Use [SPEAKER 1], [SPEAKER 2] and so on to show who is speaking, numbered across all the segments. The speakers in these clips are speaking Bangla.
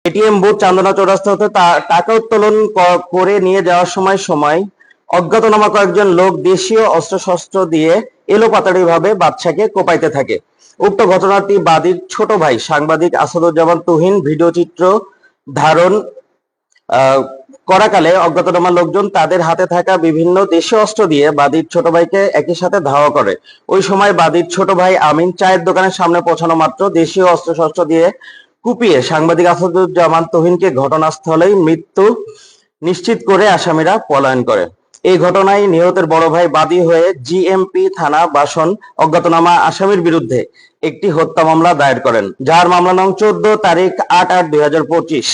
[SPEAKER 1] এটিএম বুথ চান্দনা চৌরাস্তা হতে টাকা উত্তোলন করে নিয়ে যাওয়ার সময় অজ্ঞাতনামা কয়েকজন লোক দেশীয় অস্ত্রশস্ত্র দিয়ে এলোপাতাড়ি ভাবে বাদশাকে কোপাইতে থাকে। উক্ত ঘটনাটি বাদীর ছোট ভাই সাংবাদিক আসাদুজ্জামান তুহিন ভিডিওচিত্র ধারণ করাকালে অজ্ঞাতনামা লোকজন তাদের হাতে থাকা বিভিন্ন দেশীয় অস্ত্র দিয়ে বাদীর ছোট ভাইকে একই সাথে ধাওয়া করে। ওই সময় বাদীর ছোট ভাই আমিন চায়ের দোকানের সামনে পৌঁছানো মাত্র দেশীয় অস্ত্রশস্ত্র দিয়ে কুপিয়ে সাংবাদিক আসাদুজ্জামান তুহিনকে ঘটনাস্থলেই মৃত্যু নিশ্চিত করে আসামিরা পলায়ন করে। এই ঘটনায় নিহতের বড় ভাই বাদী হয়ে জিএমপি থানা বাসন অজ্ঞাতনামা আসামির বিরুদ্ধে একটি হত্যা মামলা দায়ের করেন, যার মামলা নং 14 তারিখ 8/8/2025।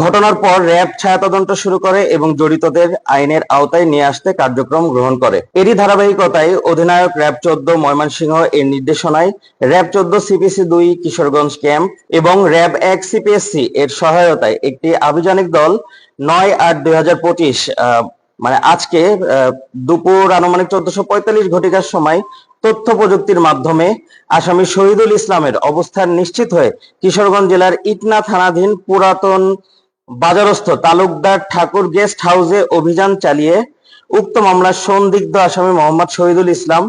[SPEAKER 1] ঘটনার পর র্যাব ছায়া তদন্ত শুরু করে এবং জড়িতদের আইনের আওতায় নিয়ে আসতে কার্যক্রম গ্রহণ করে। এরই ধারাবাহিকতায় অধিনায়ক র্যাব 14 ময়মনসিংহ এর নির্দেশনায় র্যাব 14 সিপিসি 2 কিশোরগঞ্জ ক্যাম্প এবং র্যাব 1 সিপিএসসি এর সহায়তায় একটি আভিযানিক দল 9/8/2025 মানে আজকে দুপুর আনুমানিক 14:45 ঘটিকার সময় তথ্য প্রযুক্তির মাধ্যমে আসামি শহীদুল ইসলামের অবস্থান নিশ্চিত হয়ে কিশোরগঞ্জ জেলার ইটনা থানাধীন পুরাতন বাজারস্থ তালুকদার ঠাকুর গেস্ট হাউসে অভিযান চালিয়ে উক্ত মামলার সন্দিগ্ধ আসামি মোহাম্মদ শহীদুল ইসলাম,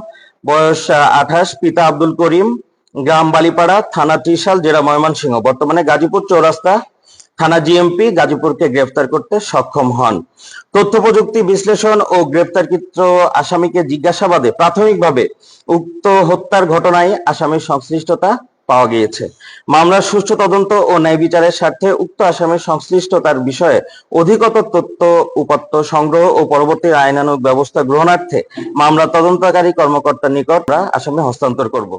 [SPEAKER 1] বয়স 28, পিতা আব্দুল করিম, গ্রাম বালিপাড়া, থানা ত্রিশাল, জেলা ময়মনসিংহ, বর্তমানে গাজীপুর চৌরাস্তা থানা জিএমপি গাজীপুরকে গ্রেফতার করতে সক্ষম হন। তথ্য প্রযুক্তি বিশ্লেষণ ও গ্রেফতারকৃত আসামিকে জিজ্ঞাসাবাদে প্রাথমিকভাবে উক্ত হত্যার ঘটনায় আসামির সংশ্লিষ্টতা পাওয়া গিয়েছে। মামলার সুষ্ঠু তদন্ত ও ন্যায় বিচারের স্বার্থে উক্ত আসামির সংশ্লিষ্টতার বিষয়ে অধিকতর তথ্য উপাত্ত সংগ্রহ ও পরবর্তী আইনানুগ ব্যবস্থা গ্রহণার্থে মামলা তদন্তকারী কর্মকর্তার নিকট আসামি হস্তান্তর করব।